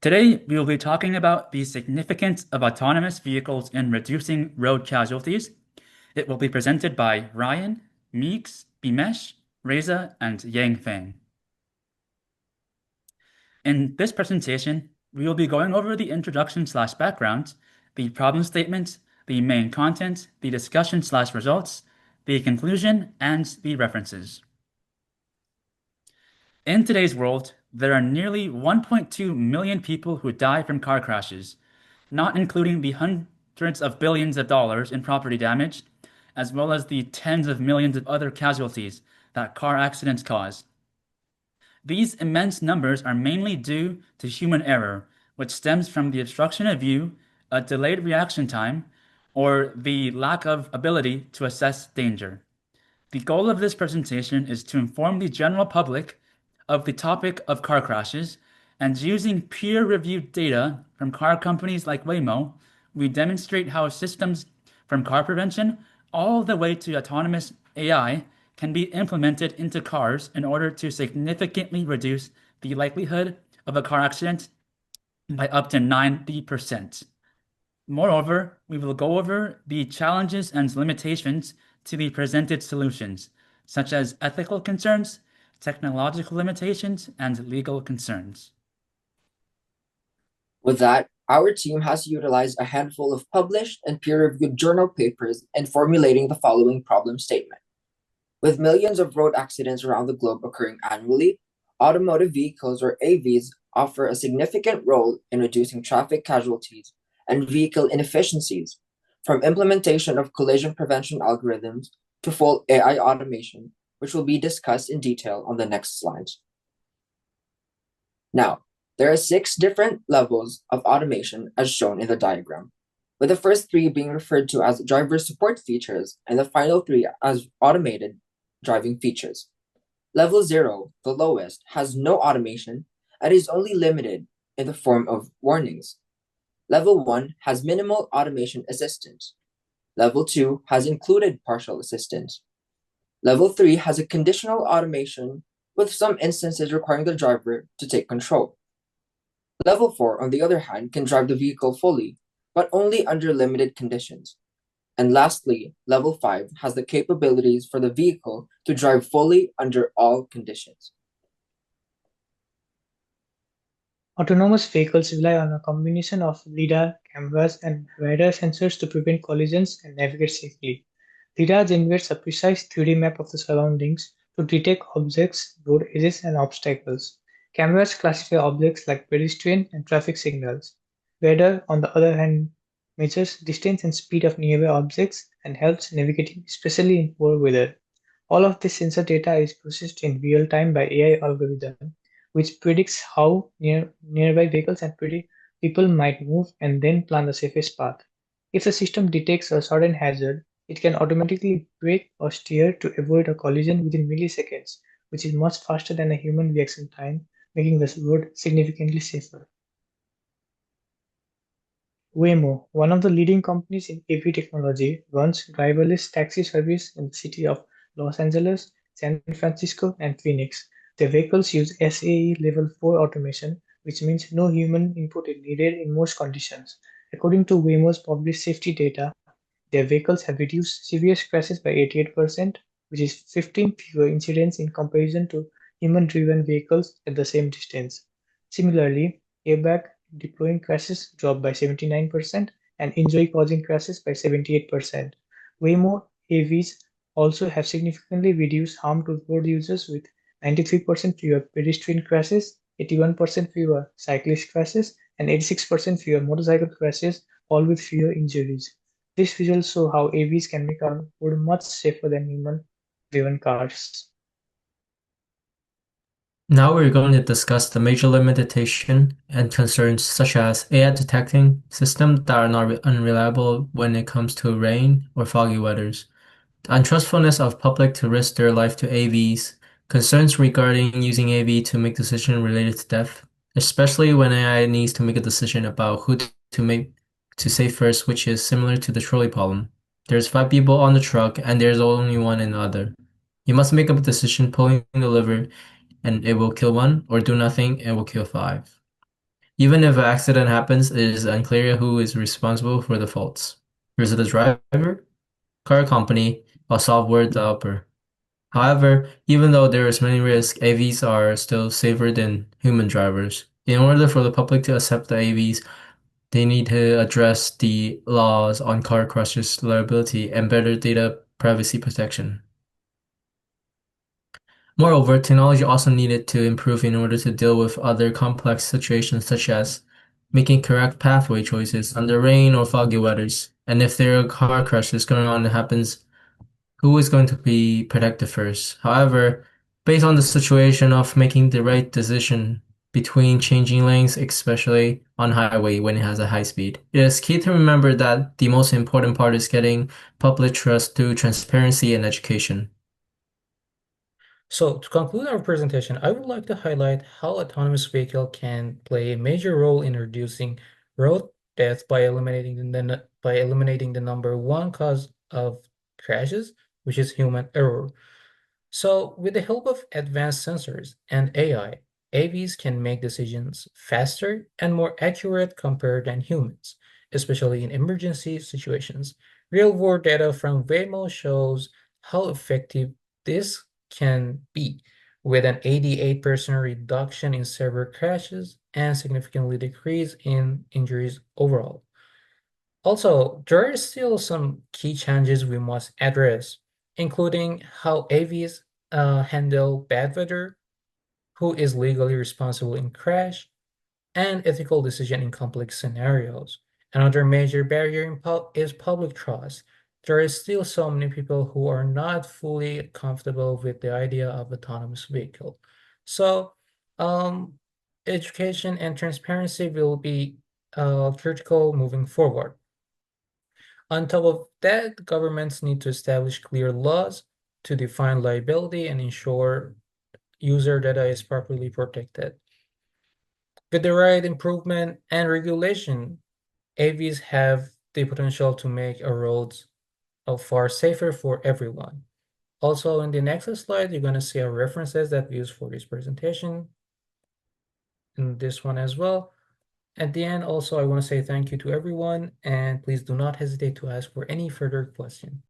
Today, we will be talking about the significance of autonomous vehicles in reducing road casualties. It will be presented by Ryan, Meeks, Bimesh, Reza, and Yang Feng. In this presentation, we will be going over the introduction/background, the problem statement, the main content, the discussion/results, the conclusion, and the references. In today's world, there are nearly 1.2 million people who die from car crashes, not including the hundreds of billions of dollars in property damage, as well as the tens of millions of other casualties that car accidents cause. These immense numbers are mainly due to human error, which stems from the obstruction of view, a delayed reaction time, or the lack of ability to assess danger. The goal of this presentation is to inform the general public of the topic of car crashes, and using peer-reviewed data from car companies like Waymo, we demonstrate how systems from car prevention all the way to autonomous AI can be implemented into cars in order to significantly reduce the likelihood of a car accident by up to 90%. Moreover, we will go over the challenges and limitations to the presented solutions, such as ethical concerns, technological limitations, and legal concerns. With that, our team has utilized a handful of published and peer-reviewed journal papers in formulating the following problem statement. With millions of road accidents around the globe occurring annually, automotive vehicles or AVs offer a significant role in reducing traffic casualties and vehicle inefficiencies, from implementation of collision prevention algorithms to full AI automation, which will be discussed in detail on the next slides. Now, there are 6 different levels of automation as shown in the diagram, with the first 3 being referred to as driver support features and the final 3 as automated driving features. Level 0, the lowest, has no automation and is only limited in the form of warnings. Level 1 has minimal automation assistance. Level 2 has included partial assistance. Level 3 has a conditional automation with some instances requiring the driver to take control. Level 4, on the other hand, can drive the vehicle fully, but only under limited conditions. And lastly, Level 5 has the capabilities for the vehicle to drive fully under all conditions. Autonomous vehicles rely on a combination of LiDAR, cameras, and radar sensors to prevent collisions and navigate safely. LiDAR generates a precise 3D map of the surroundings to detect objects, road edges, and obstacles. Cameras classify objects like pedestrian and traffic signals. Radar, on the other hand, measures distance and speed of nearby objects and helps navigating, especially in poor weather. All of this sensor data is processed in real time by AI algorithm, which predicts how nearby vehicles and people might move and then plan the safest path. If the system detects a sudden hazard, it can automatically brake or steer to avoid a collision within milliseconds, which is much faster than a human reaction time, making the road significantly safer. Waymo, one of the leading companies in AV technology, runs driverless taxi service in the city of Los Angeles, San Francisco, and Phoenix. The vehicles use SAE Level 4 automation, which means no human input is needed in most conditions. According to Waymo's published safety data, their vehicles have reduced serious crashes by 88%, which is 15 fewer incidents in comparison to human-driven vehicles at the same distance. Similarly, airbag deploying crashes dropped by 79% and injury-causing crashes by 78%. Waymo AVs also have significantly reduced harm to road users with 93% fewer pedestrian crashes, 81% fewer cyclist crashes, and 86% fewer motorcycle crashes, all with fewer injuries. These results show how AVs can make our road much safer than human-driven cars. Now we're going to discuss the major limitation and concerns such as AI detecting systems that are not unreliable when it comes to rain or foggy weathers, the untrustfulness of public to risk their life to AVs, concerns regarding using AV to make decisions related to death, especially when AI needs to make a decision about who to save first, which is similar to the trolley problem. There's 5 people on the truck and there's only one in the other. You must make a decision pulling the lever and it will kill one, or do nothing and will kill 5. Even if an accident happens, it is unclear who is responsible for the faults. Is it the driver, car company, or software developer? However, even though there is many risks, AVs are still safer than human drivers. In order for the public to accept the AVs, they need to address the laws on car crashes liability and better data privacy protection. Moreover, technology also needed to improve in order to deal with other complex situations such as making correct pathway choices under rain or foggy weathers. And if there are car crashes going on that happens, who is going to be protected first? However, based on the situation of making the right decision between changing lanes, especially on highway when it has a high speed, it is key to remember that the most important part is getting public trust through transparency and education. So to conclude our presentation, I would like to highlight how autonomous vehicle can play a major role in reducing road deaths by eliminating the number one cause of crashes, which is human error. So with the help of advanced sensors and AI, AVs can make decisions faster and more accurate compared than humans, especially in emergency situations. Real-world data from Waymo shows how effective this can be, with an 88% reduction in server crashes and significantly decrease in injuries overall. Also, there are still some key challenges we must address, including how AVs handle bad weather, who is legally responsible in crash, and ethical decision in complex scenarios. Another major barrier is public trust. There is still so many people who are not fully comfortable with the idea of autonomous vehicle. So, education and transparency will be critical moving forward. On top of that, governments need to establish clear laws to define liability and ensure user data is properly protected. With the right improvement and regulation, AVs have the potential to make our roads far safer for everyone. Also, in the next slide, you're going to see our references that we use for this presentation, and this one as well. At the end, also, I want to say thank you to everyone, and please do not hesitate to ask for any further question.